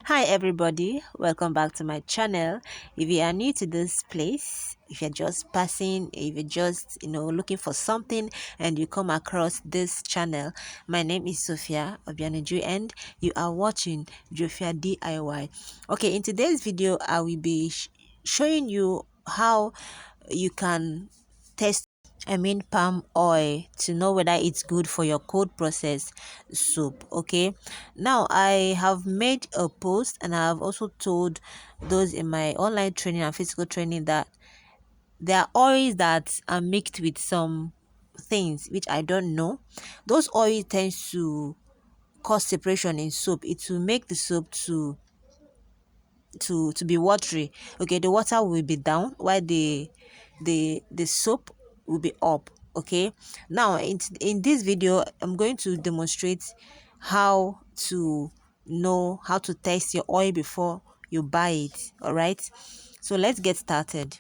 Hi everybody, welcome back to my channel. If you are new to this place, if you're just passing, if you're just looking for something and you come across this channel, my name is Sophia Obianuju and you are watching Jofia DIY. Okay, in today's video I will be showing you how you can test palm oil to know whether it's good for your cold process soup. Okay, now I have made a post and I have also told those in my online training and physical training that there are oils that are mixed with some things which I don't know. Those oils tends to cause separation in soup. It will make the soup to be watery. Okay, the water will be down while the soap will be up. Okay, now in this video I'm going to demonstrate how to know how to test your oil before you buy it. All right, so let's get started.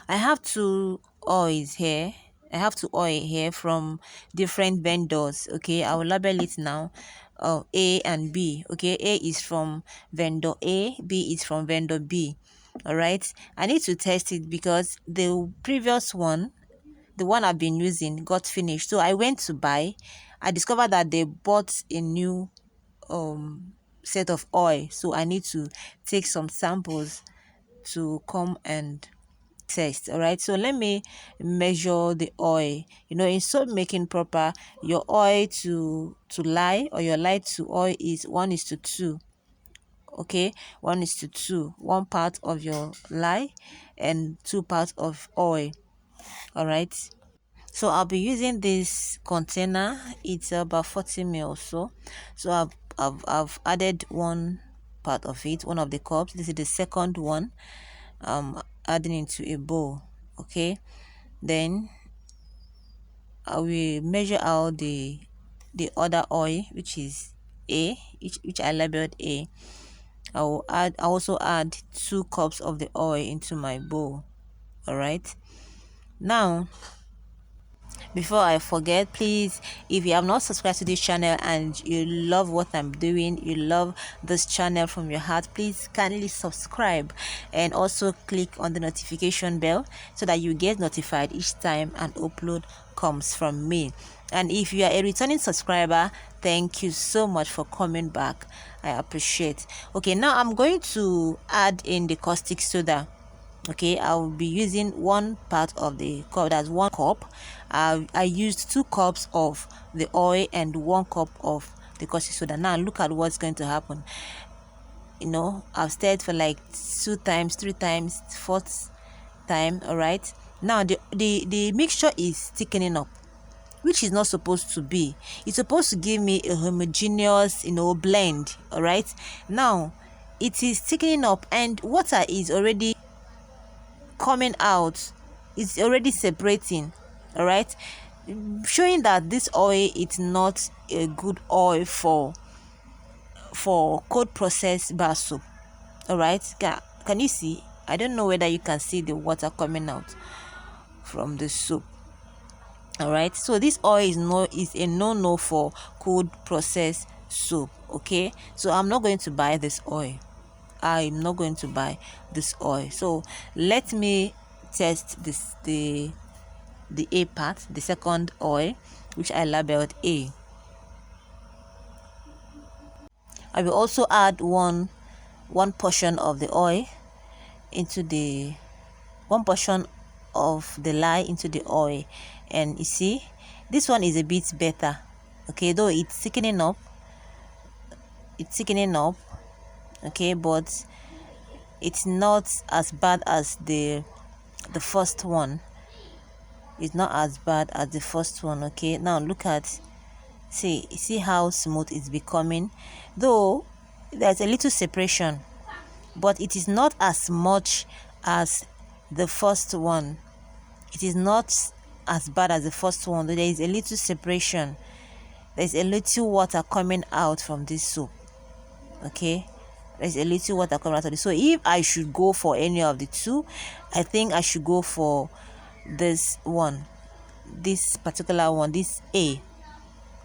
I have two oils here. I have two oil here from different vendors. Okay, I will label it now. A and B. Okay, A is from vendor A, B is from vendor B. All right, I need to test it because the previous one, the one I've been using, got finished. So I went to buy. I discovered that they bought a new set of oil. So I need to take some samples to come and test. All right, so let me measure the oil. In soap making proper, your oil to lye or your lye to oil is 1:2. Okay, 1:2, 1 part of your lye and 2 parts of oil. All right, so I'll be using this container. It's about 40 ml. So I've added 1 part of it, one of the cups. This is the second one. Adding into a bowl. Okay, then I will measure out the other oil, which is A, which I labeled A. I also add 2 cups of the oil into my bowl. All right, now before I forget, please, if you have not subscribed to this channel and you love what I'm doing, you love this channel from your heart, please kindly subscribe and also click on the notification bell so that you get notified each time an upload comes from me. And if you are a returning subscriber, thank you so much for coming back. I appreciate. Okay, now I'm going to add in the caustic soda. Okay, I will be using 1 part of the cup. That's 1 cup. I used 2 cups of the oil and 1 cup of the caustic soda. Now look at what's going to happen. I've stirred for like 2 times, 3 times, fourth time. All right, now the mixture is thickening up, which is not supposed to be. It's supposed to give me a homogeneous blend. All right, now it is thickening up and water is already coming out. It's already separating. All right, showing that this oil is not a good oil for cold processed bar soap. All right, can you see? I don't know whether you can see the water coming out from the soup. All right, so this oil is a no for cold processed soup. Okay, so I'm not going to buy this oil. I'm not going to buy this oil. So let me test the A part, the second oil, which I labeled A. I will also add one portion of the oil into the one portion of the lye into the oil, and you see this one is a bit better. Okay, though it's thickening up, okay, but it's not as bad as the first one. It's not as bad as the first one. Okay, now look at, see how smooth it's becoming, though there's a little separation, but it is not as much as the first one. It is not as bad as the first one, though there is a little separation. There's a little water coming out from this soup. Okay, there's a little water coming out of this. So if I should go for any of the two, I think I should go for this one, this particular one, this A.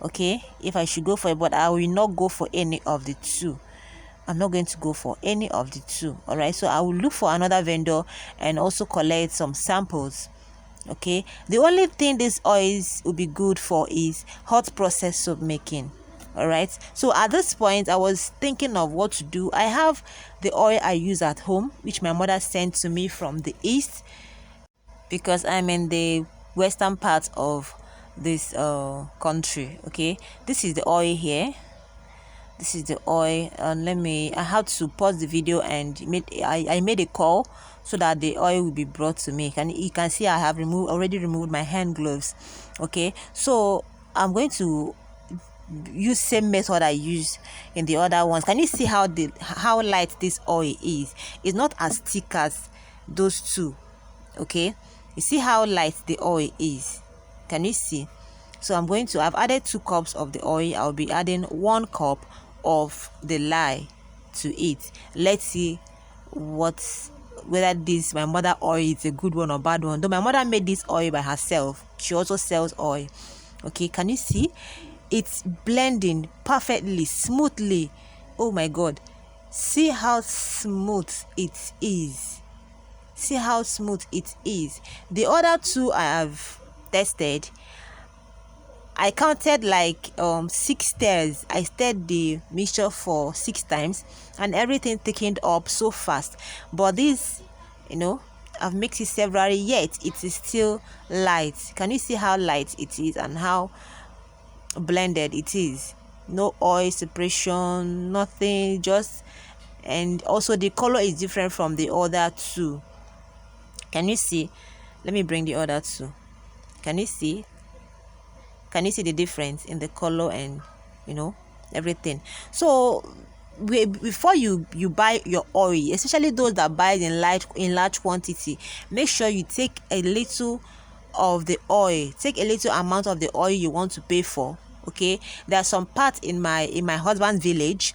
Okay, if I should go for it, but I will not go for any of the two. I'm not going to go for any of the two. All right, so I will look for another vendor and also collect some samples. Okay, the only thing these oils will be good for is hot process soap making. All right, so at this point I was thinking of what to do. I have the oil I use at home, which my mother sent to me from the east, because I'm in the western part of this country. Okay, this is the oil here. This is the oil. I had to pause the video and I made a call so that the oil will be brought to me. And you can see I have already removed my hand gloves. Okay, so I'm going to use same method I used in the other ones. Can you see how light this oil is? It's not as thick as those two. Okay, you see how light the oil is? Can you see? So I've added 2 cups of the oil. I'll be adding 1 cup of the lye to it. Let's see whether this my mother oil is a good one or bad one. Though my mother made this oil by herself, she also sells oil. Okay, can you see? It's blending perfectly, smoothly. Oh my god, see how smooth it is. See how smooth it is. The other 2 I have tested, I counted like 6 stirrs. I stirred the mixture for 6 times and everything thickened up so fast. But this, I've mixed it severally, yet it is still light. Can you see how light it is and how blended it is? No oil separation, nothing, and also the color is different from the other 2. Can you see? Let me bring the other 2. Can you see? Can you see the difference in the color and everything? So before you buy your oil, especially those that buy it in large quantity, make sure you take a little of the oil. Take a little amount of the oil you want to pay for. Okay, there are some parts in my husband's village.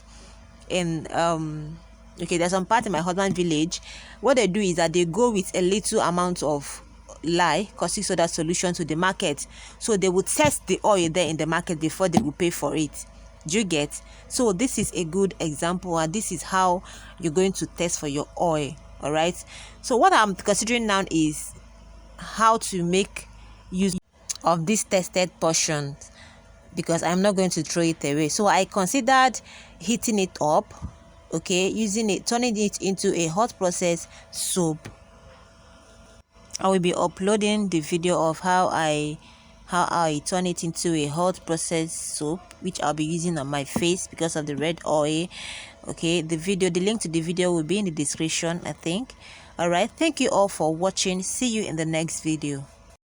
There's some part in my husband's village. What they do is that they go with a little amount of lye, caustic soda solution to the market. So they would test the oil there in the market before they will pay for it. Do you get? So this is a good example, and this is how you're going to test for your oil. All right, so what I'm considering now is how to make use of this tested portion, because I'm not going to throw it away. So I considered heating it up, okay, turning it into a hot process soap. I will be uploading the video of how I turn it into a hot process soap, which I'll be using on my face because of the red oil. Okay, the link to the video will be in the description, I think. All right, thank you all for watching. See you in the next video.